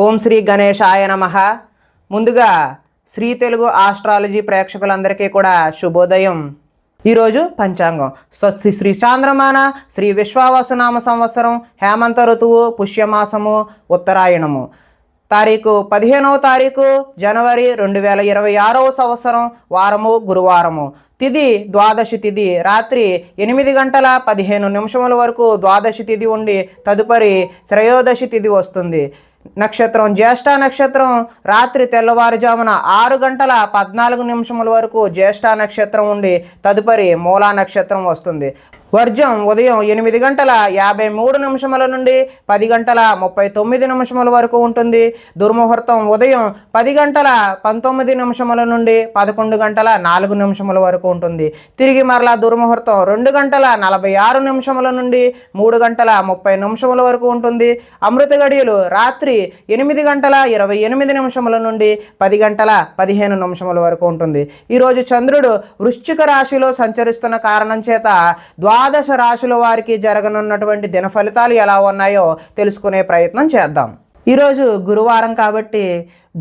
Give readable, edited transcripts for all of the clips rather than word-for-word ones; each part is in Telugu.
ఓం శ్రీ గణేశాయ నమః. ముందుగా శ్రీ తెలుగు ఆస్ట్రాలజీ ప్రేక్షకులందరికీ కూడా శుభోదయం. ఈరోజు పంచాంగం స్వస్తి శ్రీ చాంద్రమాన శ్రీ విశ్వావసునామ సంవత్సరం హేమంత ఋతువు పుష్యమాసము ఉత్తరాయణము తారీఖు 15వ తారీఖు జనవరి 2026 సంవత్సరం వారము గురువారము. తిథి ద్వాదశి తిథి రాత్రి 8:15 వరకు ద్వాదశి తిథి ఉండి తదుపరి త్రయోదశి తిథి వస్తుంది. నక్షత్రం జ్యేష్ఠ నక్షత్రం రాత్రి తెల్లవారుజామున 6:14 వరకు జ్యేష్ఠ నక్షత్రం ఉండి తదుపరి మూలా నక్షత్రం వస్తుంది. వర్జం ఉదయం 8:53 నుండి 10:39 వరకు ఉంటుంది. దుర్ముహూర్తం ఉదయం 10:19 నుండి 11:04 వరకు ఉంటుంది. తిరిగి మరలా దుర్ముహూర్తం 2:46 నుండి 3:30 వరకు ఉంటుంది. అమృత గడియలు రాత్రి 8:28 నుండి 10:15 వరకు ఉంటుంది. ఈరోజు చంద్రుడు వృశ్చిక రాశిలో సంచరిస్తున్న కారణం చేత ద్వాదశ రాశుల వారికి జరగనున్నటువంటి దిన ఫలితాలు ఎలా ఉన్నాయో తెలుసుకునే ప్రయత్నం చేద్దాం. ఈరోజు గురువారం కాబట్టి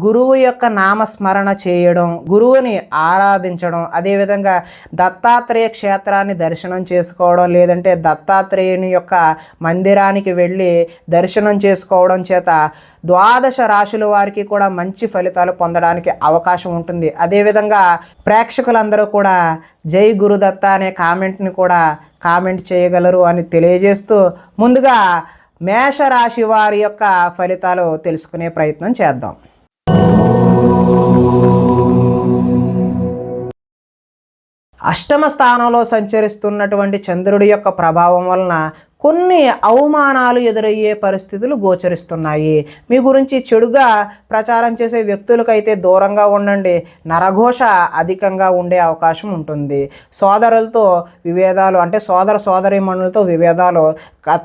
గురువు యొక్క నామస్మరణ చేయడం, గురువుని ఆరాధించడం, అదేవిధంగా దత్తాత్రేయ క్షేత్రాన్ని దర్శనం చేసుకోవడం, లేదంటే దత్తాత్రేయుని యొక్క మందిరానికి వెళ్ళి దర్శనం చేసుకోవడం చేత ద్వాదశ రాశుల వారికి కూడా మంచి ఫలితాలు పొందడానికి అవకాశం ఉంటుంది. అదేవిధంగా ప్రేక్షకులందరూ కూడా జై గురుదత్త అనే కామెంట్ని కూడా కామెంట్ చేయగలరు అని తెలియజేస్తూ ముందుగా మేషరాశి వారి యొక్క ఫలితాలు తెలుసుకునే ప్రయత్నం చేద్దాం. అష్టమ స్థానంలో సంచరిస్తున్నటువంటి చంద్రుడి యొక్క ప్రభావం వలన కొన్ని అవమానాలు ఎదురయ్యే పరిస్థితులు గోచరిస్తున్నాయి. మీ గురించి చెడుగా ప్రచారం చేసే వ్యక్తులకైతే దూరంగా ఉండండి. నరఘోష అధికంగా ఉండే అవకాశం ఉంటుంది. సోదరులతో విభేదాలు, అంటే సోదరీమణులతో విభేదాలు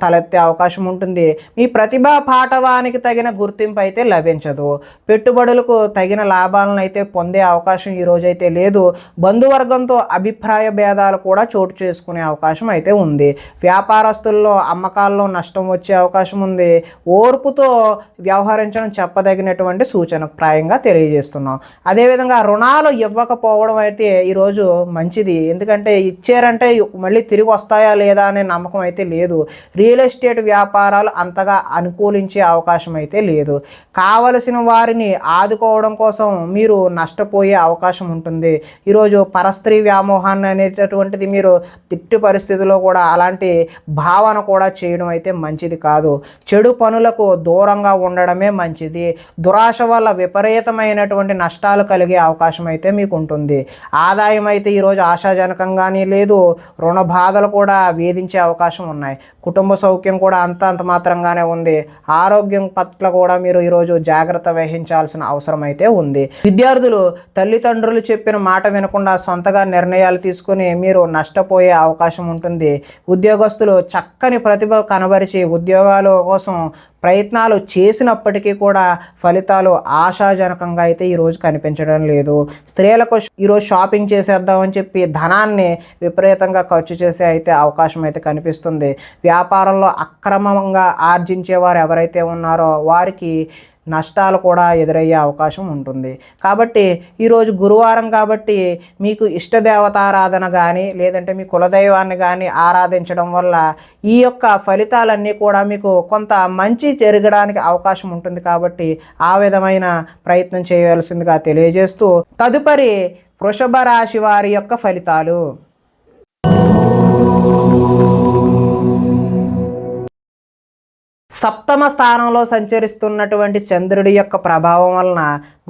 తలెత్తే అవకాశం ఉంటుంది. మీ ప్రతిభా పాటవానికి తగిన గుర్తింపు అయితే లభించదు. పెట్టుబడులకు తగిన లాభాలను అయితే పొందే అవకాశం ఈరోజైతే లేదు. బంధువర్గంతో అభిప్రాయ భేదాలు కూడా చోటు చేసుకునే అవకాశం అయితే ఉంది. వ్యాపారస్తుల్లో అమ్మకాల్లో నష్టం వచ్చే అవకాశం ఉంది. ఓర్పుతో వ్యవహరించడం చెప్పదగినటువంటి సూచన ప్రాయంగా తెలియజేస్తున్నాం. అదేవిధంగా రుణాలు ఇవ్వకపోవడం అయితే ఈరోజు మంచిది. ఎందుకంటే ఇచ్చారంటే మళ్ళీ తిరిగి వస్తాయా లేదా అనే నమ్మకం అయితే లేదు. రియల్ ఎస్టేట్ వ్యాపారాలు అంతగా అనుకూలించే అవకాశం అయితే లేదు. కావలసిన వారిని ఆదుకోవడం కోసం మీరు నష్టపోయే అవకాశం ఉంటుంది. ఈరోజు పరస్త్రీ వ్యామోహాన్ని అనేటటువంటిది మీరు తిట్టు పరిస్థితిలో కూడా అలాంటి భావన కూడా చేయడం అయితే మంచిది కాదు. చెడు పనులకు దూరంగా ఉండడమే మంచిది. దురాశ వల్ల విపరీతమైనటువంటి నష్టాలు కలిగే అవకాశం అయితే మీకు ఉంటుంది. ఆదాయం అయితే ఈరోజు ఆశాజనకంగానే లేదు. రుణ బాధలు కూడా వేధించే అవకాశం ఉన్నాయి. కుటుంబ సౌఖ్యం కూడా అంత మాత్రంగానే ఉంది. ఆరోగ్యం పట్ల కూడా మీరు ఈరోజు జాగ్రత్త వహించాల్సిన అవసరం అయితే ఉంది. విద్యార్థులు తల్లిదండ్రులు చెప్పిన మాట వినకుండా సొంతగా నిర్ణయాలు తీసుకుని మీరు నష్టపోయే అవకాశం ఉంటుంది. ఉద్యోగస్తులు చక్కని ప్రతిభ కనబరిచి ఉద్యోగాల కోసం ప్రయత్నాలు చేసినప్పటికీ కూడా ఫలితాలు ఆశాజనకంగా అయితే ఈరోజు కనిపించడం లేదు. స్త్రీలకు ఈరోజు షాపింగ్ చేసేద్దామని చెప్పి ధనాన్ని విపరీతంగా ఖర్చు చేసే అయితే అవకాశం అయితే కనిపిస్తుంది. వ్యాపారంలో అక్రమంగా ఆర్జించేవారు ఎవరైతే ఉన్నారో వారికి నష్టాలు కూడా ఎదురయ్యే అవకాశం ఉంటుంది. కాబట్టి ఈరోజు గురువారం కాబట్టి మీకు ఇష్టదేవతారాధన కానీ లేదంటే మీ కులదైవాన్ని కానీ ఆరాధించడం వల్ల ఈ యొక్క ఫలితాలన్నీ కూడా మీకు కొంత మంచి జరగడానికి అవకాశం ఉంటుంది. కాబట్టి ఆ విధమైన ప్రయత్నం చేయవలసిందిగా తెలియజేస్తూ తదుపరి వృషభ రాశి వారి యొక్క ఫలితాలు. సప్తమ స్థానంలో సంచరిస్తున్నటువంటి చంద్రుడి యొక్క ప్రభావం వలన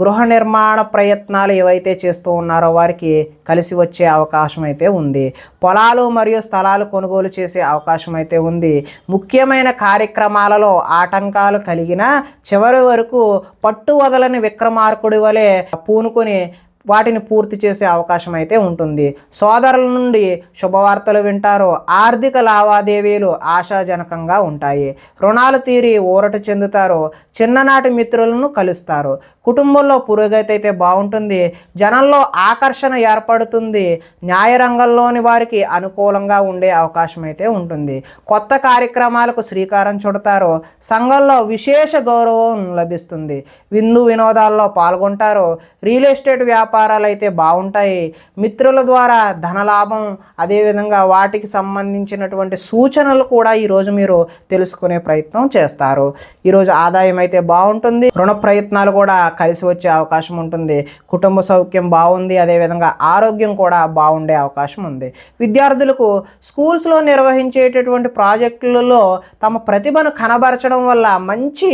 గృహ నిర్మాణ ప్రయత్నాలు ఏవైతే చేస్తూ ఉన్నారో వారికి కలిసి వచ్చే అవకాశం అయితే ఉంది. పొలాలు మరియు స్థలాలు కొనుగోలు చేసే అవకాశం అయితే ఉంది. ముఖ్యమైన కార్యక్రమాలలో ఆటంకాలు కలిగినా చివరి వరకు పట్టు వదలని విక్రమార్కుడి వలె పూనుకొని వాటిని పూర్తి చేసే అవకాశం అయితే ఉంటుంది. సోదరుల నుండి శుభవార్తలు వింటారు. ఆర్థిక లావాదేవీలు ఆశాజనకంగా ఉంటాయి. రుణాలు తీరి ఊరట చెందుతారు. చిన్ననాటి మిత్రులను కలుస్తారు. కుటుంబంలో పురోగతి అయితే బాగుంటుంది. జనంలో ఆకర్షణ ఏర్పడుతుంది. న్యాయ రంగంలోని వారికి అనుకూలంగా ఉండే అవకాశం అయితే ఉంటుంది. కొత్త కార్యక్రమాలకు శ్రీకారం చుడతారు. సంఘంలో విశేష గౌరవం లభిస్తుంది. విందు వినోదాల్లో పాల్గొంటారు. రియల్ ఎస్టేట్ వ్యాపారాలు అయితే బాగుంటాయి. మిత్రుల ద్వారా ధనలాభం, అదేవిధంగా వాటికి సంబంధించినటువంటి సూచనలు కూడా ఈరోజు మీరు తెలుసుకునే ప్రయత్నం చేస్తారు. ఈరోజు ఆదాయం అయితే బాగుంటుంది. రుణ ప్రయత్నాలు కూడా కలిసి వచ్చే అవకాశం ఉంటుంది. కుటుంబ సౌఖ్యం బాగుంది. అదేవిధంగా ఆరోగ్యం కూడా బాగుండే అవకాశం ఉంది. విద్యార్థులకు స్కూల్స్లో నిర్వహించేటటువంటి ప్రాజెక్టులలో తమ ప్రతిభను కనబరచడం వల్ల మంచి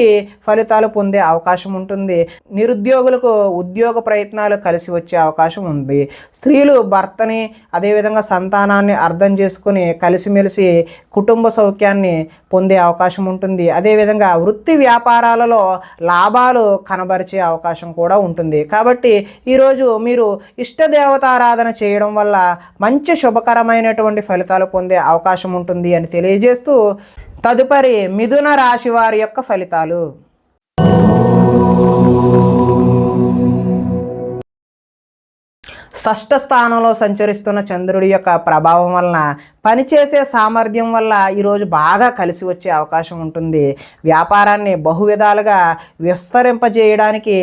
ఫలితాలు పొందే అవకాశం ఉంటుంది. నిరుద్యోగులకు ఉద్యోగ ప్రయత్నాలు కలిసి వచ్చే అవకాశం ఉంది. స్త్రీలు భర్తని అదేవిధంగా సంతానాన్ని అర్థం చేసుకుని కలిసిమెలిసి కుటుంబ సౌఖ్యాన్ని పొందే అవకాశం ఉంటుంది. అదేవిధంగా వృత్తి వ్యాపారాలలో లాభాలు కనబరిచే అవకాశం కూడా ఉంటుంది. కాబట్టి ఈరోజు మీరు ఇష్టదేవతారాధన చేయడం వల్ల మంచి శుభకరమైనటువంటి ఫలితాలు పొందే అవకాశం ఉంటుంది అని తెలియజేస్తూ, తదుపరి మిథున రాశి వారి యొక్క ఫలితాలు. షష్ఠ స్థానంలో సంచరిస్తున్న చంద్రుడి యొక్క ప్రభావం వలన పనిచేసే సామర్థ్యం వల్ల ఈరోజు బాగా కలిసి వచ్చే అవకాశం ఉంటుంది. వ్యాపారాన్ని బహువిధాలుగా విస్తరింపజేయడానికి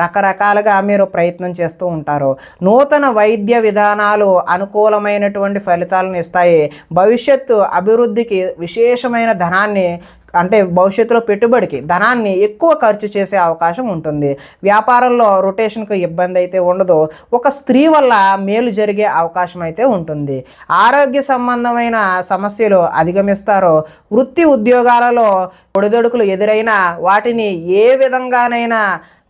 రకరకాలుగా మీరు ప్రయత్నం చేస్తూ ఉంటారు. నూతన వైద్య విధానాలు అనుకూలమైనటువంటి ఫలితాలను ఇస్తాయి. భవిష్యత్తు అభివృద్ధికి విశేషమైన ధనాన్ని, అంటే భవిష్యత్తులో పెట్టుబడికి ధనాన్ని ఎక్కువ ఖర్చు చేసే అవకాశం ఉంటుంది. వ్యాపారంలో రొటేషన్కు ఇబ్బంది అయితే ఉండదు. ఒక స్త్రీ వల్ల మేలు జరిగే అవకాశం అయితే ఉంటుంది. ఆరోగ్య సంబంధమైన సమస్యలు అధిగమిస్తారు. వృత్తి ఉద్యోగాలలో ఒడిదొడుకులు ఎదురైనా వాటిని ఏ విధంగానైనా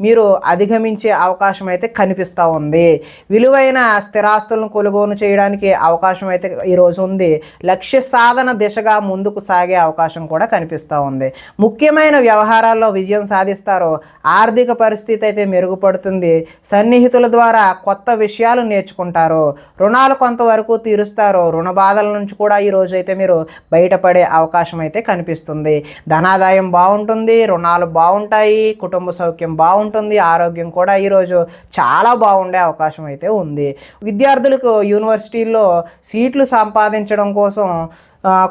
మీరు అధిగమించే అవకాశం అయితే కనిపిస్తూ ఉంది. విలువైన స్థిరాస్తులను కొనుగోలు చేయడానికి అవకాశం అయితే ఈరోజు ఉంది. లక్ష్య సాధన దిశగా ముందుకు సాగే అవకాశం కూడా కనిపిస్తూ ఉంది. ముఖ్యమైన వ్యవహారాల్లో విజయం సాధిస్తారు. ఆర్థిక పరిస్థితి అయితే మెరుగుపడుతుంది. సన్నిహితుల ద్వారా కొత్త విషయాలు నేర్చుకుంటారు. రుణాలు కొంతవరకు తీరుస్తారు. రుణ బాధల నుంచి కూడా ఈరోజు అయితే మీరు బయటపడే అవకాశం అయితే కనిపిస్తుంది. ధనాదాయం బాగుంటుంది. రుణాలు బాగుంటాయి. కుటుంబ సౌఖ్యం బాగుంటుంది. ఆరోగ్యం కూడా ఈరోజు చాలా బాగుండే అవకాశం అయితే ఉంది. విద్యార్థులకు యూనివర్సిటీల్లో సీట్లు సంపాదించడం కోసం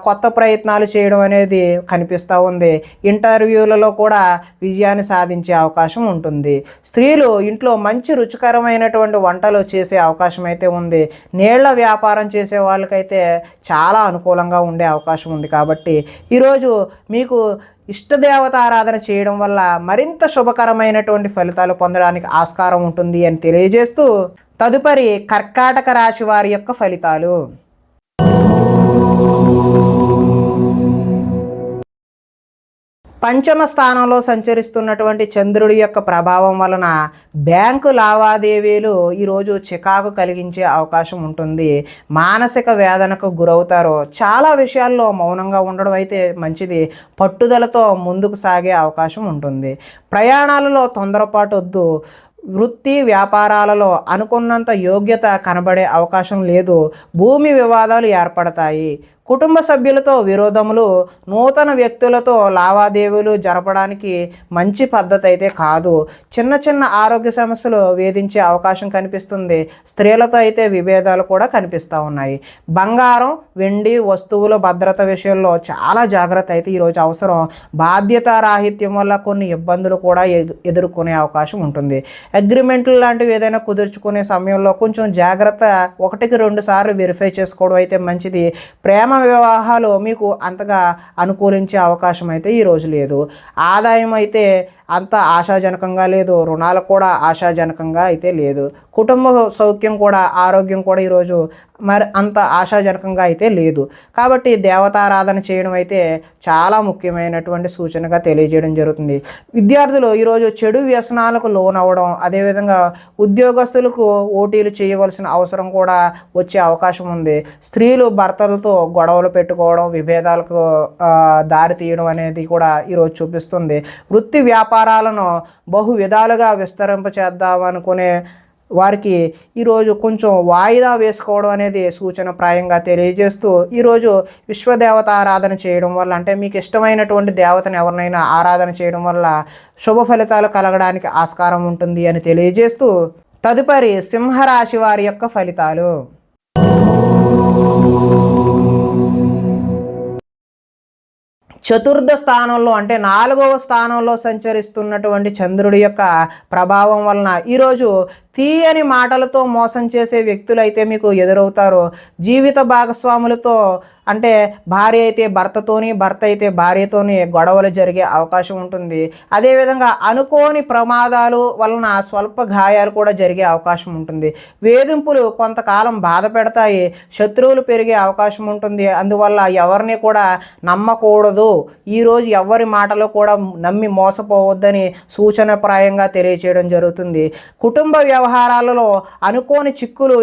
కొత్త ప్రయత్నాలు చేయడం అనేది కనిపిస్తూ ఉంది. ఇంటర్వ్యూలలో కూడా విజయాన్ని సాధించే అవకాశం ఉంటుంది. స్త్రీలు ఇంట్లో మంచి రుచికరమైనటువంటి వంటలు చేసే అవకాశం అయితే ఉంది. నీళ్ల వ్యాపారం చేసే వాళ్ళకైతే చాలా అనుకూలంగా ఉండే అవకాశం ఉంది. కాబట్టి ఈరోజు మీకు ఇష్టదేవత ఆరాధన చేయడం వల్ల మరింత శుభకరమైనటువంటి ఫలితాలు పొందడానికి ఆస్కారం ఉంటుంది అని తెలియజేస్తూ, తదుపరి కర్కాటక రాశి వారి యొక్క ఫలితాలు. పంచమ స్థానంలో సంచరిస్తున్నటువంటి చంద్రుడి యొక్క ప్రభావం వలన బ్యాంకు లావాదేవీలు ఈరోజు చికాకు కలిగించే అవకాశం ఉంటుంది. మానసిక వేదనకు గురవుతారు. చాలా విషయాల్లో మౌనంగా ఉండడం అయితే మంచిది. పట్టుదలతో ముందుకు సాగే అవకాశం ఉంటుంది. ప్రయాణాలలో తొందరపాటు వద్దు. వృత్తి వ్యాపారాలలో అనుకున్నంత యోగ్యత కనబడే అవకాశం లేదు. భూమి వివాదాలు ఏర్పడతాయి. కుటుంబ సభ్యులతో విరోధములు, నూతన వ్యక్తులతో లావాదేవీలు జరపడానికి మంచి పద్ధతి అయితే కాదు. చిన్న చిన్న ఆరోగ్య సమస్యలు వేధించే అవకాశం కనిపిస్తుంది. స్త్రీలతో అయితే విభేదాలు కూడా కనిపిస్తూ ఉన్నాయి. బంగారం, వెండి వస్తువుల భద్రత విషయంలో చాలా జాగ్రత్త అయితే ఈరోజు అవసరం. బాధ్యతారాహిత్యం వల్ల కొన్ని ఇబ్బందులు కూడా ఎదుర్కొనే అవకాశం ఉంటుంది. అగ్రిమెంట్లు లాంటివి ఏదైనా కుదుర్చుకునే సమయంలో కొంచెం జాగ్రత్త, 1-2 సార్లు వెరిఫై చేసుకోవడం అయితే మంచిది. ప్రేమ వివాహాలు మీకు అంతగా అనుకూలించే అవకాశం అయితే ఈరోజు లేదు. ఆదాయం అయితే అంత ఆశాజనకంగా లేదు. రుణాలు కూడా ఆశాజనకంగా అయితే లేదు. కుటుంబ సౌఖ్యం కూడా, ఆరోగ్యం కూడా ఈరోజు మరి అంత ఆశాజనకంగా అయితే లేదు. కాబట్టి దేవతారాధన చేయడం అయితే చాలా ముఖ్యమైనటువంటి సూచనగా తెలియజేయడం జరుగుతుంది. విద్యార్థులు ఈరోజు చెడు వ్యసనాలకు లోనవ్వడం, అదేవిధంగా ఉద్యోగస్తులకు ఓటీలు చేయవలసిన అవసరం కూడా వచ్చే అవకాశం ఉంది. స్త్రీలు భర్తలతో గొడవలు పెట్టుకోవడం, విభేదాలకు దారి తీయడం అనేది కూడా ఈరోజు చూపిస్తుంది. వృత్తి వ్యాపారాలను బహు విధాలుగా విస్తరింపచేద్దామనుకునే వారికి ఈరోజు కొంచెం వాయిదా వేసుకోవడం అనేది సూచనప్రాయంగా తెలియజేస్తూ, ఈరోజు విశ్వదేవత ఆరాధన చేయడం వల్ల, అంటే మీకు ఇష్టమైనటువంటి దేవతను ఎవరినైనా ఆరాధన చేయడం వల్ల శుభ ఫలితాలు కలగడానికి ఆస్కారం ఉంటుంది అని తెలియజేస్తూ, తదుపరి సింహరాశి వారి యొక్క ఫలితాలు. చతుర్థ స్థానంలో అంటే 4వ స్థానంలో సంచరిస్తున్నటువంటి చంద్రుడి యొక్క ప్రభావం వలన ఈరోజు తీయని మాటలతో మోసం చేసే వ్యక్తులు అయితే మీకు ఎదురవుతారు. జీవిత భాగస్వాములతో, అంటే భార్య అయితే భర్తతోని, భర్త అయితే భార్యతోని గొడవలు జరిగే అవకాశం ఉంటుంది. అదేవిధంగా అనుకోని ప్రమాదాలు వలన స్వల్ప గాయాలు కూడా జరిగే అవకాశం ఉంటుంది. వేధింపులు కొంతకాలం బాధ పెడతాయి. శత్రువులు పెరిగే అవకాశం ఉంటుంది. అందువల్ల ఎవరిని కూడా నమ్మకూడదు. ఈరోజు ఎవరి మాటలు కూడా నమ్మి మోసపోవద్దని సూచనప్రాయంగా తెలియచేయడం జరుగుతుంది. కుటుంబ వ్యవహారాలలో అనుకోని చిక్కులు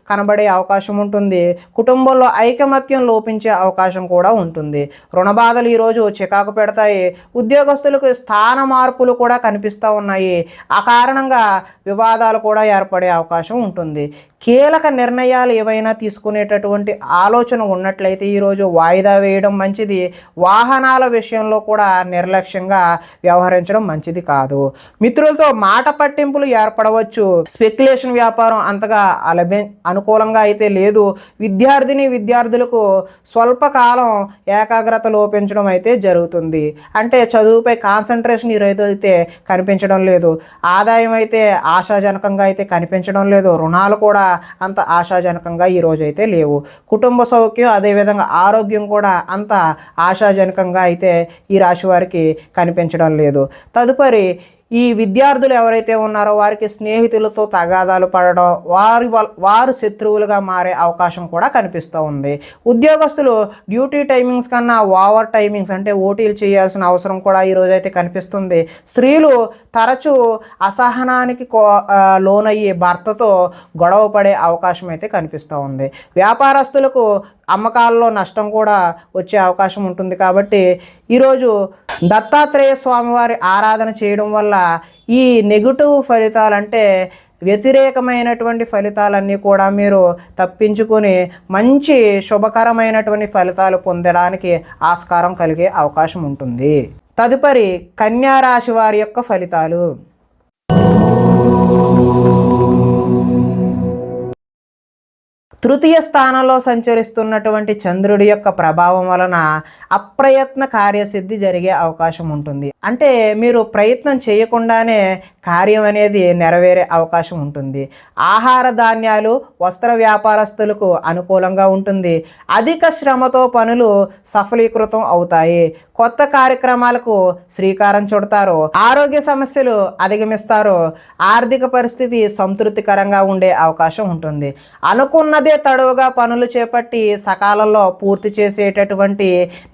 కనబడే అవకాశం ఉంటుంది. కుటుంబంలో ఐకమత్యం లోపించే అవకాశం కూడా ఉంటుంది. రుణ బాధలు ఈరోజు చికాకు పెడతాయి. ఉద్యోగస్తులకు స్థాన మార్పులు కూడా కనిపిస్తూ ఉన్నాయి. ఆ కారణంగా వివాదాలు కూడా ఏర్పడే అవకాశం ఉంటుంది. కీలక నిర్ణయాలు ఏవైనా తీసుకునేటటువంటి ఆలోచన ఉన్నట్లయితే ఈరోజు వాయిదా వేయడం మంచిది. వాహనాల విషయంలో కూడా నిర్లక్ష్యంగా వ్యవహరించడం మంచిది కాదు. మిత్రులతో మాట పట్టింపులు ఏర్పడవచ్చు. స్పెక్యులేషన్ వ్యాపారం అంతగా అనుకూలంగా అయితే లేదు. విద్యార్థులకు స్వల్పకాలం ఏకాగ్రత లోపించడం అయితే జరుగుతుంది. అంటే చదువుపై కాన్సన్ట్రేషన్ ఈరోజు అయితే కనిపించడం లేదు. ఆదాయం అయితే ఆశాజనకంగా అయితే కనిపించడం లేదు. రుణాలు కూడా అంత ఆశాజనకంగా ఈరోజు అయితే లేవు. కుటుంబ సౌఖ్యం, అదేవిధంగా ఆరోగ్యం కూడా అంత ఆశాజనకంగా అయితే ఈ రాశి వారికి కనిపించడం లేదు. తదుపరి ఈ విద్యార్థులు ఎవరైతే ఉన్నారో వారికి స్నేహితులతో తగాదాలు పడడం, వారు శత్రువులుగా మారే అవకాశం కూడా కనిపిస్తూ ఉంది. ఉద్యోగస్తులు డ్యూటీ టైమింగ్స్ కన్నా ఓవర్ టైమింగ్స్, అంటే ఓటీలు చేయాల్సిన అవసరం కూడా ఈరోజు అయితే కనిపిస్తుంది. స్త్రీలు తరచూ అసహనానికి లోనయ్యి భర్తతో గొడవ పడే అవకాశం అయితే కనిపిస్తూ ఉంది. వ్యాపారస్తులకు అమ్మకాల్లో నష్టం కూడా వచ్చే అవకాశం ఉంటుంది. కాబట్టి ఈరోజు దత్తాత్రేయ స్వామివారి ఆరాధన చేయడం వల్ల ఈ నెగిటివ్ ఫలితాలు, అంటే వ్యతిరేకమైనటువంటి ఫలితాలన్నీ కూడా మీరు తప్పించుకొని మంచి శుభకరమైనటువంటి ఫలితాలు పొందడానికి ఆస్కారం కలిగే అవకాశం ఉంటుంది. తదుపరి కన్యా రాశి వారి యొక్క ఫలితాలు. తృతీయ స్థానంలో సంచరిస్తున్నటువంటి చంద్రుడి యొక్క ప్రభావం వలన అప్రయత్న కార్యసిద్ధి జరిగే అవకాశం ఉంటుంది. అంటే మీరు ప్రయత్నం చేయకుండానే కార్యం అనేది నెరవేరే అవకాశం ఉంటుంది. ఆహార ధాన్యాలు, వస్త్ర వ్యాపారస్తులకు అనుకూలంగా ఉంటుంది. అధిక శ్రమతో పనులు సఫలీకృతం అవుతాయి. కొత్త కార్యక్రమాలకు శ్రీకారం చుడతారు. ఆరోగ్య సమస్యలు అధిగమిస్తారు. ఆర్థిక పరిస్థితి సంతృప్తికరంగా ఉండే అవకాశం ఉంటుంది. అనుకున్నదే తడువుగా పనులు చేపట్టి సకాలంలో పూర్తి చేసేటటువంటి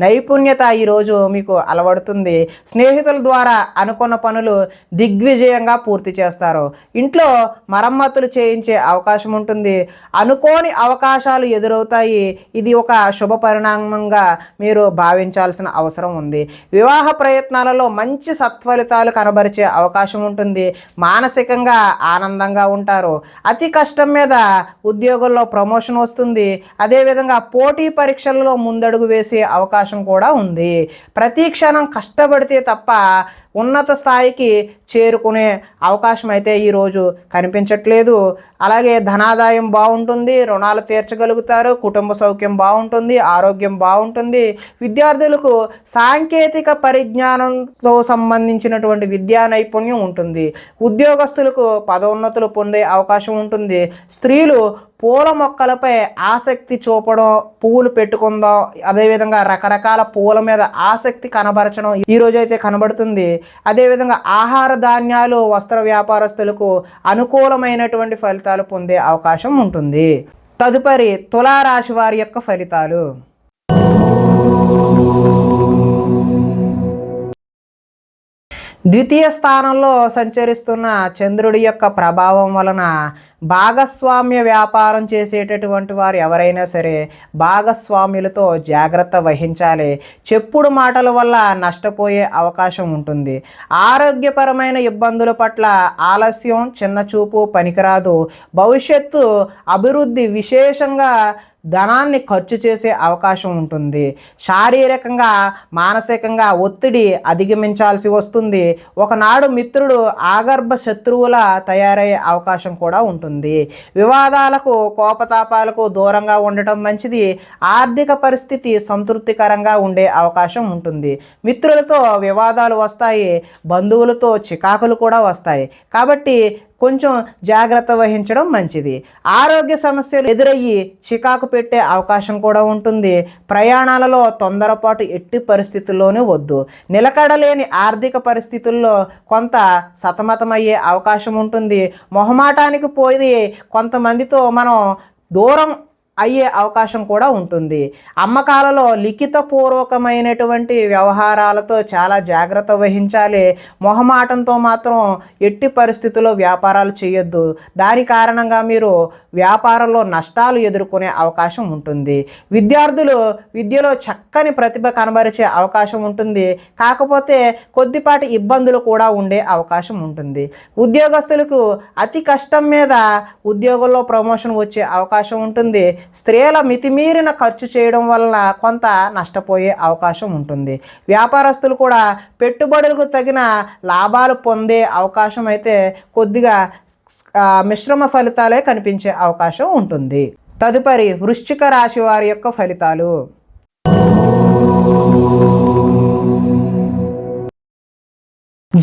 నైపుణ్యత ఈరోజు మీకు అలవడుతుంది. స్నేహితుల ద్వారా అనుకున్న పనులు దిగ్విజయంగా పూర్తి చేస్తారు. ఇంట్లో మరమ్మతులు చేయించే అవకాశం ఉంటుంది. అనుకోని అవకాశాలు ఎదురవుతాయి. ఇది ఒక శుభ పరిణామంగా మీరు భావించాల్సిన అవసరం ఉంది. వివాహ ప్రయత్నాలలో మంచి సత్ఫలితాలు కనబరిచే అవకాశం ఉంటుంది. మానసికంగా ఆనందంగా ఉంటారు. అతి కష్టం మీద ఉద్యోగుల్లో ప్రమోషన్ వస్తుంది. అదేవిధంగా పోటీ పరీక్షలలో ముందడుగు వేసే అవకాశం కూడా ఉంది. ప్రతి క్షణం కష్టపడితే తప్ప ఉన్నత స్థాయికి చేరుకునే అవకాశం అయితే ఈరోజు కనిపించట్లేదు. అలాగే ధనాదాయం బాగుంటుంది. రుణాలు తీర్చగలుగుతారు. కుటుంబ సౌఖ్యం బాగుంటుంది. ఆరోగ్యం బాగుంటుంది. విద్యార్థులకు సాంకేతిక పరిజ్ఞానంతో సంబంధించినటువంటి విద్యా నైపుణ్యం ఉంటుంది. ఉద్యోగస్తులకు పదోన్నతులు పొందే అవకాశం ఉంటుంది. స్త్రీలు పూల మొక్కలపై ఆసక్తి చూపడం, పువ్వులు పెట్టుకుందాం, అదేవిధంగా రకరకాల పువ్వుల మీద ఆసక్తి కనబరచడం ఈరోజు అయితే కనబడుతుంది. అదేవిధంగా ఆహార ధాన్యాలు, వస్త్ర వ్యాపారస్తులకు అనుకూలమైనటువంటి ఫలితాలు పొందే అవకాశం ఉంటుంది. తదుపరి తులారాశి వారి యొక్క ఫలితాలు. ద్వితీయ స్థానంలో సంచరిస్తున్న చంద్రుడి యొక్క ప్రభావం వలన భాగస్వామ్య వ్యాపారం చేసేటటువంటి వారు ఎవరైనా సరే భాగస్వాములతో జాగ్రత్త వహించాలి. చెప్పుడు మాటల వల్ల నష్టపోయే అవకాశం ఉంటుంది. ఆరోగ్యపరమైన ఇబ్బందుల పట్ల ఆలస్యం, చిన్నచూపు పనికిరాదు. భవిష్యత్తు అభివృద్ధి విశేషంగా ధనాన్ని ఖర్చు చేసే అవకాశం ఉంటుంది. శారీరకంగా మానసికంగా ఒత్తిడి అధిగమించాల్సి వస్తుంది. ఒకనాడు మిత్రుడు ఆగర్భ శత్రువుల తయారయ్యే అవకాశం కూడా ఉంటుంది. వివాదాలకు కోపతాపాలకు దూరంగా ఉండటం మంచిది. ఆర్థిక పరిస్థితి సంతృప్తికరంగా ఉండే అవకాశం ఉంటుంది. మిత్రులతో వివాదాలు వస్తాయి, బంధువులతో చికాకులు కూడా వస్తాయి. కాబట్టి కొంచెం జాగ్రత్త వహించడం మంచిది. ఆరోగ్య సమస్యలు ఎదురయ్యి చికాకు పెట్టే అవకాశం కూడా ఉంటుంది. ప్రయాణాలలో తొందరపాటు ఎట్టి పరిస్థితుల్లోనూ వద్దు. నిలకడలేని ఆర్థిక పరిస్థితుల్లో కొంత సతమతమయ్యే అవకాశం ఉంటుంది. మొహమాటానికి పోయి కొంతమందితో మనం దూరం అయ్యే అవకాశం కూడా ఉంటుంది. అమ్మకాలలో లిఖితపూర్వకమైనటువంటి వ్యవహారాలతో చాలా జాగ్రత్త వహించాలి. మొహమాటంతో మాత్రం ఎట్టి పరిస్థితుల్లో వ్యాపారాలు చేయొద్దు. దాని కారణంగా మీరు వ్యాపారంలో నష్టాలు ఎదుర్కొనే అవకాశం ఉంటుంది. విద్యార్థులు విద్యలో చక్కని ప్రతిభ కనబరిచే అవకాశం ఉంటుంది. కాకపోతే కొద్దిపాటి ఇబ్బందులు కూడా ఉండే అవకాశం ఉంటుంది. ఉద్యోగస్తులకు అతి కష్టం మీద ఉద్యోగంలో ప్రమోషన్ వచ్చే అవకాశం ఉంటుంది. స్త్రీల మితిమీరిన ఖర్చు చేయడం వలన కొంత నష్టపోయే అవకాశం ఉంటుంది. వ్యాపారస్తులు కూడా పెట్టుబడులకు తగిన లాభాలు పొందే అవకాశం అయితే కొద్దిగా మిశ్రమ ఫలితాలే కనిపించే అవకాశం ఉంటుంది. తదుపరి వృశ్చిక రాశి వారి యొక్క ఫలితాలు.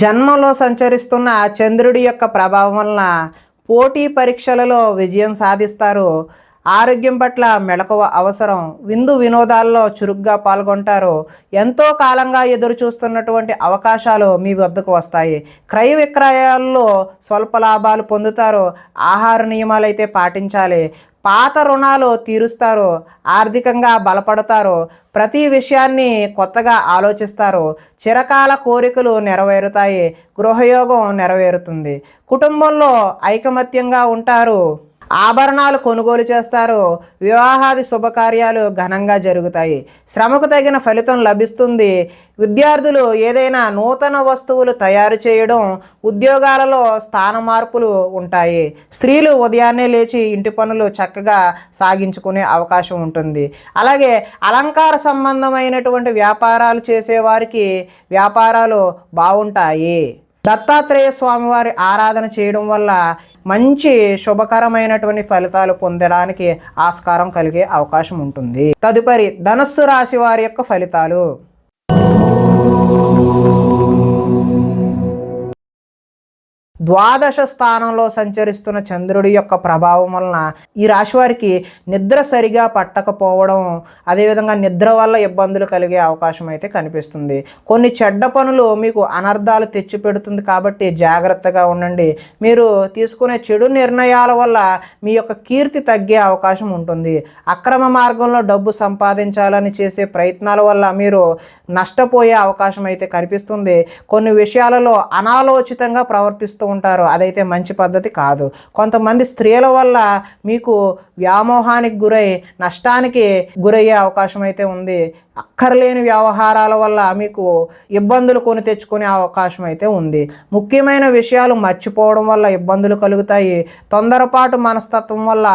జన్మలో సంచరిస్తున్న చంద్రుడి యొక్క ప్రభావం వలన పోటీ పరీక్షలలో విజయం సాధిస్తారు. ఆరోగ్యం పట్ల మెలకువ అవసరం. విందు వినోదాల్లో చురుగ్గా పాల్గొంటారు. ఎంతో కాలంగా ఎదురు చూస్తున్నటువంటి అవకాశాలు మీ వద్దకు వస్తాయి. క్రయ విక్రయాల్లో స్వల్ప లాభాలు పొందుతారు. ఆహార నియమాలు అయితే పాటించాలి. పాత రుణాలు తీరుస్తారు. ఆర్థికంగా బలపడతారు. ప్రతి విషయాన్ని కొత్తగా ఆలోచిస్తారు. చిరకాల కోరికలు నెరవేరుతాయి. గృహయోగం నెరవేరుతుంది. కుటుంబంలో ఐకమత్యంగా ఉంటారు. ఆభరణాలు కొనుగోలు చేస్తారు. వివాహాది శుభకార్యాలు ఘనంగా జరుగుతాయి. శ్రమకు తగిన ఫలితం లభిస్తుంది. విద్యార్థులు ఏదైనా నూతన వస్తువులు తయారు చేయడం, ఉద్యోగాలలో స్థాన మార్పులు ఉంటాయి. స్త్రీలు ఉదయాన్నే లేచి ఇంటి పనులు చక్కగా సాగించుకునే అవకాశం ఉంటుంది. అలాగే అలంకార సంబంధమైనటువంటి వ్యాపారాలు చేసేవారికి వ్యాపారాలు బాగుంటాయి. దత్తాత్రేయ స్వామివారి ఆరాధన చేయడం వల్ల మంచి శుభకరమైనటువంటి ఫలితాలు పొందడానికి ఆస్కారం కలిగే అవకాశం ఉంటుంది. తదుపరి ధనస్సు రాశి వారి యొక్క ఫలితాలు. ద్వాదశ స్థానంలో సంచరిస్తున్న చంద్రుడి యొక్క ప్రభావం వలన ఈ రాశి వారికి నిద్ర సరిగా పట్టకపోవడం, అదేవిధంగా నిద్ర వల్ల ఇబ్బందులు కలిగే అవకాశం అయితే కనిపిస్తుంది. కొన్ని చెడ్డ పనులు మీకు అనర్థాలు తెచ్చిపెడుతుంది కాబట్టి జాగ్రత్తగా ఉండండి. మీరు తీసుకునే చెడు నిర్ణయాల వల్ల మీ యొక్క కీర్తి తగ్గే అవకాశం ఉంటుంది. అక్రమ మార్గంలో డబ్బు సంపాదించాలని చేసే ప్రయత్నాల వల్ల మీరు నష్టపోయే అవకాశం అయితే కనిపిస్తుంది. కొన్ని విషయాలలో అనాలోచితంగా ప్రవర్తిస్తూ ఉంటారు. అదైతే మంచి పద్ధతి కాదు. కొంతమంది స్త్రీల వల్ల మీకు వ్యామోహానికి గురై నష్టానికి గురయ్యే అవకాశం అయితే ఉంది. అక్కర్లేని వ్యవహారాల వల్ల మీకు ఇబ్బందులు కొని తెచ్చుకునే అవకాశం అయితే ఉంది. ముఖ్యమైన విషయాలు మర్చిపోవడం వల్ల ఇబ్బందులు కలుగుతాయి. తొందరపాటు మనస్తత్వం వల్ల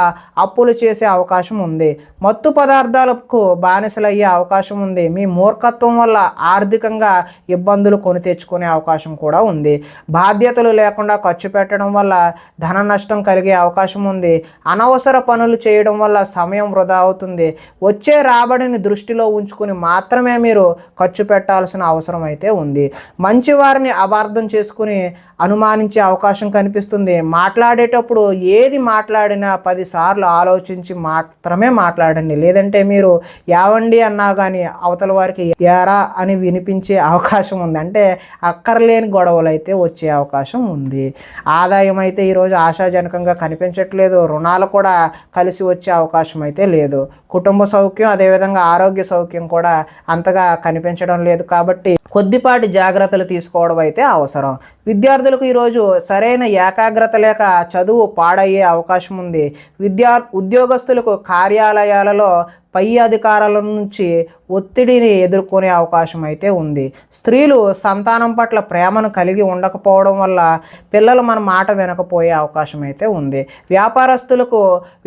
అప్పులు చేసే అవకాశం ఉంది. మత్తు పదార్థాలకు బానిసలయ్యే అవకాశం ఉంది. మీ మూర్ఖత్వం వల్ల ఆర్థికంగా ఇబ్బందులు కొని తెచ్చుకునే అవకాశం కూడా ఉంది. బాధ్యతలు లేకుండా ఖర్చు పెట్టడం వల్ల ధన నష్టం కలిగే అవకాశం ఉంది. అనవసర పనులు చేయడం వల్ల సమయం వృధా అవుతుంది. వచ్చే రాబడిని దృష్టిలో ఉంచుకుని మాత్రమే మీరు ఖర్చు పెట్టాల్సిన అవసరం అయితే ఉంది. మంచి వారిని అపార్థం చేసుకుని అనుమానించే అవకాశం కనిపిస్తుంది. మాట్లాడేటప్పుడు ఏది మాట్లాడినా 10 సార్లు ఆలోచించి మాత్రమే మాట్లాడండి. లేదంటే మీరు యావండి అన్నా కానీ అవతల వారికి యారా అని వినిపించే అవకాశం ఉంది. అంటే అక్కర్లేని గొడవలు అయితే వచ్చే అవకాశం ఉంది. ఉన్నాయి. ఆదాయం అయితే ఈరోజు ఆశాజనకంగా కనిపించట్లేదు. రుణాలు కూడా కలిసి వచ్చే అవకాశం అయితే లేదు. కుటుంబ సౌఖ్యం అదేవిధంగా ఆరోగ్య సౌఖ్యం కూడా అంతగా కనిపించడం లేదు. కాబట్టి కొద్దిపాటి జాగ్రత్తలు తీసుకోవడం అయితే అవసరం. విద్యార్థులకు ఈరోజు సరైన ఏకాగ్రత లేక చదువు పాడయ్యే అవకాశం ఉంది. ఉద్యోగస్తులకు కార్యాలయాలలో పై అధికారుల నుంచి ఒత్తిడిని ఎదుర్కొనే అవకాశం అయితే ఉంది. స్త్రీలు సంతానం పట్ల ప్రేమను కలిగి ఉండకపోవడం వల్ల పిల్లలు మన మాట వినకపోయే అవకాశం అయితే ఉంది. వ్యాపారస్తులకు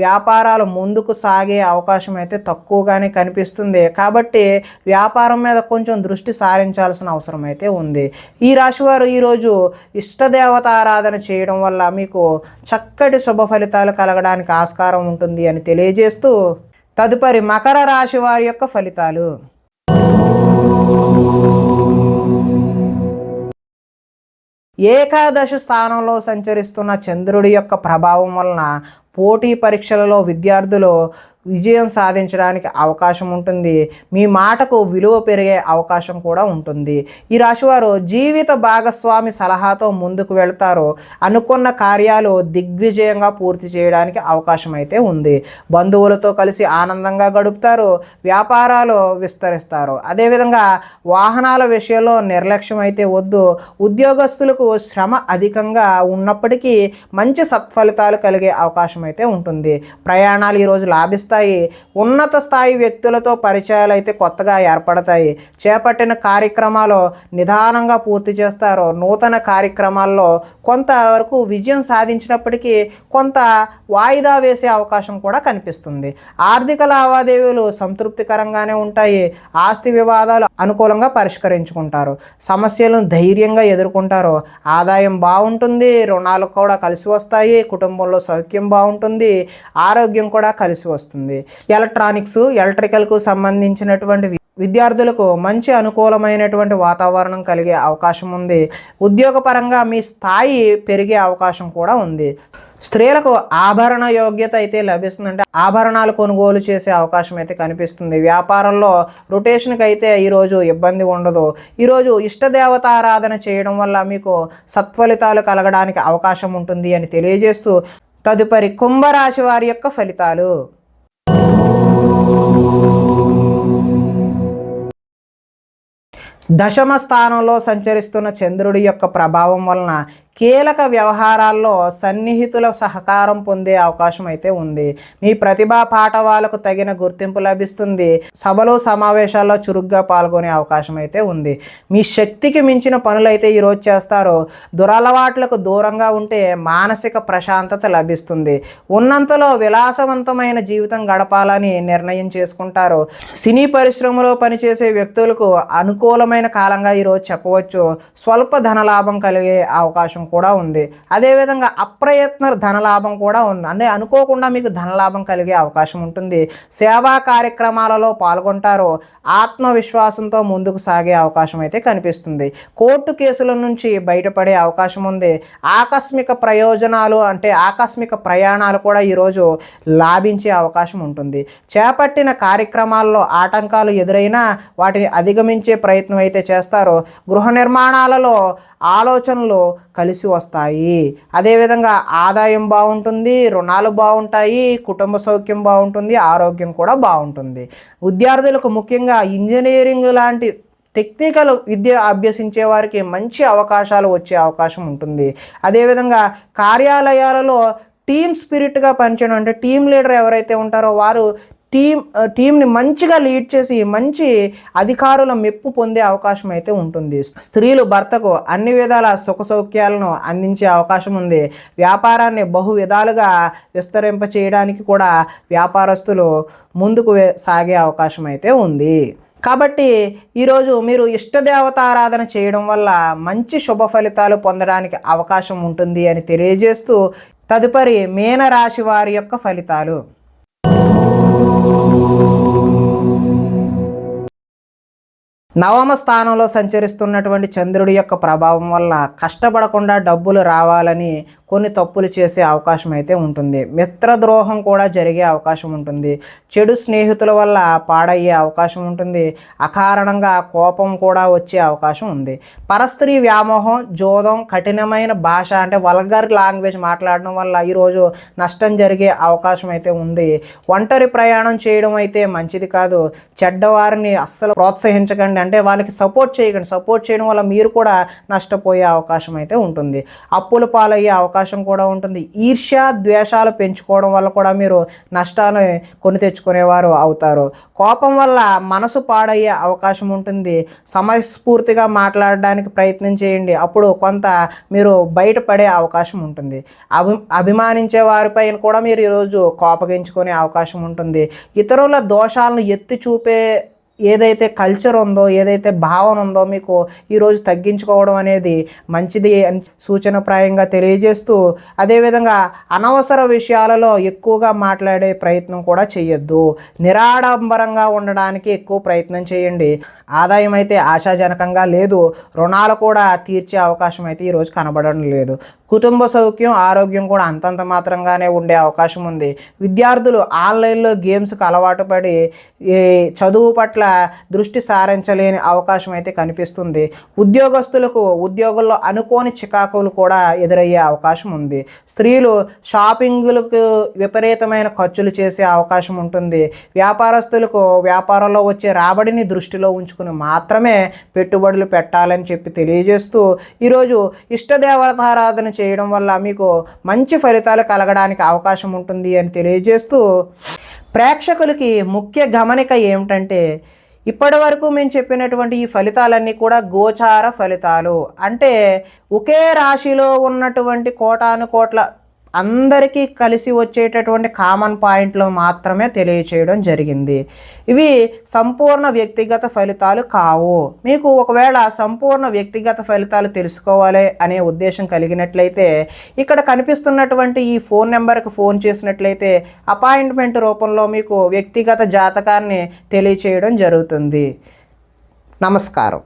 వ్యాపారాలు ముందుకు సాగే అవకాశం అయితే తక్కువగానే కనిపిస్తుంది. కాబట్టి వ్యాపారం మీద కొంచెం దృష్టి సారించాల్సిన అవసరం అయితే ఉంది. ఈ రాశివారు ఈరోజు ఇష్టదేవత ఆరాధన చేయడం వల్ల మీకు చక్కటి శుభ ఫలితాలు కలగడానికి ఆస్కారం ఉంటుంది అని తెలియజేస్తూ తదుపరి మకర రాశి వారి యొక్క ఫలితాలు. ఏకాదశి స్థానంలో సంచరిస్తున్న చంద్రుడి యొక్క ప్రభావం వలన పోటీ పరీక్షలలో విద్యార్థులు విజయం సాధించడానికి అవకాశం ఉంటుంది. మీ మాటకు విలువ పెరిగే అవకాశం కూడా ఉంటుంది. ఈ రాశివారు జీవిత భాగస్వామి సలహాతో ముందుకు వెళ్తారు. అనుకున్న కార్యాలు దిగ్విజయంగా పూర్తి చేయడానికి అవకాశం అయితే ఉంది. బంధువులతో కలిసి ఆనందంగా గడుపుతారు. వ్యాపారాలు విస్తరిస్తారు. అదేవిధంగా వాహనాల విషయంలో నిర్లక్ష్యం అయితే వద్దు. ఉద్యోగస్తులకు శ్రమ అధికంగా ఉన్నప్పటికీ మంచి సత్ఫలితాలు కలిగే అవకాశం అయితే ఉంటుంది. ప్రయాణాలు ఈరోజు లాభిస్తాయి. ఉన్నత స్థాయి వ్యక్తులతో పరిచయాలు అయితే కొత్తగా ఏర్పడతాయి. చేపట్టిన కార్యక్రమాలు నిదానంగా పూర్తి చేస్తారు. నూతన కార్యక్రమాల్లో కొంతవరకు విజయం సాధించినప్పటికీ కొంత వాయిదా వేసే అవకాశం కూడా కనిపిస్తుంది. ఆర్థిక లావాదేవీలు సంతృప్తికరంగానే ఉంటాయి. ఆస్తి వివాదాలు అనుకూలంగా పరిష్కరించుకుంటారు. సమస్యలను ధైర్యంగా ఎదుర్కొంటారు. ఆదాయం బాగుంటుంది. రుణాలు కూడా కలిసి వస్తాయి. కుటుంబంలో సౌఖ్యం బాగుంటుంది. ఆరోగ్యం కూడా కలిసి వస్తుంది. ఎలక్ట్రానిక్స్ ఎలక్ట్రికల్కు సంబంధించినటువంటి విద్యార్థులకు మంచి అనుకూలమైనటువంటి వాతావరణం కలిగే అవకాశం ఉంది. ఉద్యోగపరంగా మీ స్థాయి పెరిగే అవకాశం కూడా ఉంది. స్త్రీలకు ఆభరణ యోగ్యత అయితే లభిస్తుందంటే ఆభరణాలు కొనుగోలు చేసే అవకాశం అయితే కనిపిస్తుంది. వ్యాపారంలో రొటేషన్కి అయితే ఈరోజు ఇబ్బంది ఉండదు. ఈరోజు ఇష్టదేవత ఆరాధన చేయడం వల్ల మీకు సత్ఫలితాలు కలగడానికి అవకాశం ఉంటుంది అని తెలియజేస్తూ తదుపరి కుంభరాశి వారి యొక్క ఫలితాలు. దశమ స్థానంలో సంచరిస్తున్న చంద్రుడి యొక్క ప్రభావం వలన కీలక వ్యవహారాల్లో సన్నిహితుల సహకారం పొందే అవకాశం అయితే ఉంది. మీ ప్రతిభా పాఠవాలకు తగిన గుర్తింపు లభిస్తుంది. సభలు సమావేశాల్లో చురుగ్గా పాల్గొనే అవకాశం అయితే ఉంది. మీ శక్తికి మించిన పనులైతే ఈరోజు చేస్తారు. దురలవాట్లకు దూరంగా ఉంటే మానసిక ప్రశాంతత లభిస్తుంది. ఉన్నంతలో విలాసవంతమైన జీవితం గడపాలని నిర్ణయం చేసుకుంటారు. సినీ పరిశ్రమలో పనిచేసే వ్యక్తులకు అనుకూలమైన కాలంగా ఈరోజు చెప్పవచ్చు. స్వల్ప ధనలాభం కలిగే అవకాశం కూడా ఉంది. అదేవిధంగా అప్రయత్న ధనలాభం కూడా ఉంది. అంటే అనుకోకుండా మీకు ధనలాభం కలిగే అవకాశం ఉంటుంది. సేవా కార్యక్రమాలలో పాల్గొంటారు. ఆత్మవిశ్వాసంతో ముందుకు సాగే అవకాశం అయితే కనిపిస్తుంది. కోర్టు కేసుల నుంచి బయటపడే అవకాశం ఉంది. ఆకస్మిక ప్రయోజనాలు అంటే ఆకస్మిక ప్రయాణాలు కూడా ఈరోజు లాభించే అవకాశం ఉంటుంది. చేపట్టిన కార్యక్రమాల్లో ఆటంకాలు ఎదురైనా వాటిని అధిగమించే ప్రయత్నం అయితే చేస్తారు. గృహ నిర్మాణాలలో ఆలోచనలు కలిసి వస్తాయి. అదేవిధంగా ఆదాయం బాగుంటుంది. రుణాలు బాగుంటాయి. కుటుంబ సౌఖ్యం బాగుంటుంది. ఆరోగ్యం కూడా బాగుంటుంది. విద్యార్థులకు ముఖ్యంగా ఇంజనీరింగ్ లాంటి టెక్నికల్ విద్య అభ్యసించే వారికి మంచి అవకాశాలు వచ్చే అవకాశం ఉంటుంది. అదేవిధంగా కార్యాలయాలలో టీమ్ స్పిరిట్గా పనిచేయడం అంటే టీమ్ లీడర్ ఎవరైతే ఉంటారో వారు టీంని మంచిగా లీడ్ చేసి మంచి అధికారుల మెప్పు పొందే అవకాశం అయితే ఉంటుంది. స్త్రీలు భర్తకు అన్ని విధాల సుఖ సౌఖ్యాలను అందించే అవకాశం ఉంది. వ్యాపారాన్ని బహు విధాలుగా విస్తరింప చేయడానికి కూడా వ్యాపారస్తులు ముందుకు సాగే అవకాశం అయితే ఉంది. కాబట్టి ఈరోజు మీరు ఇష్టదేవత ఆరాధన చేయడం వల్ల మంచి శుభ ఫలితాలు పొందడానికి అవకాశం ఉంటుంది అని తెలియజేస్తూ తదుపరి మీనరాశి వారి యొక్క ఫలితాలు. నవమ స్థానంలో సంచరిస్తున్నటువంటి చంద్రుడి యొక్క ప్రభావం వల్ల కష్టపడకుండా డబ్బులు రావాలని కొన్ని తప్పులు చేసే అవకాశం అయితే ఉంటుంది. మిత్రద్రోహం కూడా జరిగే అవకాశం ఉంటుంది. చెడు స్నేహితుల వల్ల పాడయ్యే అవకాశం ఉంటుంది. అకారణంగా కోపం కూడా వచ్చే అవకాశం ఉంది. పరస్త్రీ వ్యామోహం, జోదం, కఠినమైన భాష అంటే వల్గర్ లాంగ్వేజ్ మాట్లాడడం వల్ల ఈరోజు నష్టం జరిగే అవకాశం అయితే ఉంది. ఒంటరి ప్రయాణం చేయడం అయితే మంచిది కాదు. చెడ్డవారిని అస్సలు ప్రోత్సహించకండి, అంటే వాళ్ళకి సపోర్ట్ చేయకండి. సపోర్ట్ చేయడం వల్ల మీరు కూడా నష్టపోయే అవకాశం అయితే ఉంటుంది. అప్పుల పాలయ్యే అవకాశం కూడా ఉంటుంది. ఈర్ష్య, ద్వేషాలు పెంచుకోవడం వల్ల కూడా మీరు నష్టాన్ని కొని తెచ్చుకునేవారు అవుతారు. కోపం వల్ల మనసు పాడయ్యే అవకాశం ఉంటుంది. సమయస్ఫూర్తిగా మాట్లాడడానికి ప్రయత్నం చేయండి, అప్పుడు కొంత మీరు బయటపడే అవకాశం ఉంటుంది. అభిమానించే వారిపైన కూడా మీరు ఈరోజు కోపగించుకునే అవకాశం ఉంటుంది. ఇతరుల దోషాలను ఎత్తి చూపే ఏదైతే కల్చర్ ఉందో, ఏదైతే భావన ఉందో మీకు ఈరోజు తగ్గించుకోవడం అనేది మంచిది అని సూచనప్రాయంగా తెలియజేస్తూ, అదేవిధంగా అనవసర విషయాలలో ఎక్కువగా మాట్లాడే ప్రయత్నం కూడా చేయొద్దు. నిరాడంబరంగా ఉండడానికి ఎక్కువ ప్రయత్నం చేయండి. ఆదాయం అయితే ఆశాజనకంగా లేదు. రుణాలు కూడా తీర్చే అవకాశం అయితే ఈరోజు కనబడడం లేదు. కుటుంబ సౌఖ్యం, ఆరోగ్యం కూడా అంతంత మాత్రంగానే ఉండే అవకాశం ఉంది. విద్యార్థులు ఆన్లైన్లో గేమ్స్కి అలవాటు పడి చదువు పట్ల దృష్టి సారించలేని అవకాశం అయితే కనిపిస్తుంది. ఉద్యోగస్తులకు ఉద్యోగుల్లో అనుకోని చికాకులు కూడా ఎదురయ్యే అవకాశం ఉంది. స్త్రీలు షాపింగ్లకు విపరీతమైన ఖర్చులు చేసే అవకాశం ఉంటుంది. వ్యాపారస్తులకు వ్యాపారంలో వచ్చే రాబడిని దృష్టిలో ఉంచుకుని మాత్రమే పెట్టుబడులు పెట్టాలని చెప్పి తెలియజేస్తూ, ఈరోజు ఇష్టదేవతారాధన చేయడం వల్ల మీకు మంచి ఫలితాలు కలగడానికి అవకాశం ఉంటుంది అని తెలియజేస్తూ, ప్రేక్షకులకి ముఖ్య గమనిక ఏమిటంటే, ఇప్పటి వరకు మేము చెప్పినటువంటి ఈ ఫలితాలన్నీ కూడా గోచార ఫలితాలు. అంటే ఒకే రాశిలో ఉన్నటువంటి కోటాను కోట్ల అందరికీ కలిసి వచ్చేటటువంటి కామన్ పాయింట్లు మాత్రమే తెలియచేయడం జరిగింది. ఇవి సంపూర్ణ వ్యక్తిగత ఫలితాలు కావు. మీకు ఒకవేళ సంపూర్ణ వ్యక్తిగత ఫలితాలు తెలుసుకోవాలి అనే ఉద్దేశం కలిగినట్లయితే ఇక్కడ కనిపిస్తున్నటువంటి ఈ ఫోన్ నెంబర్కి ఫోన్ చేసినట్లయితే అపాయింట్మెంట్ రూపంలో మీకు వ్యక్తిగత జాతకాన్ని తెలియచేయడం జరుగుతుంది. నమస్కారం.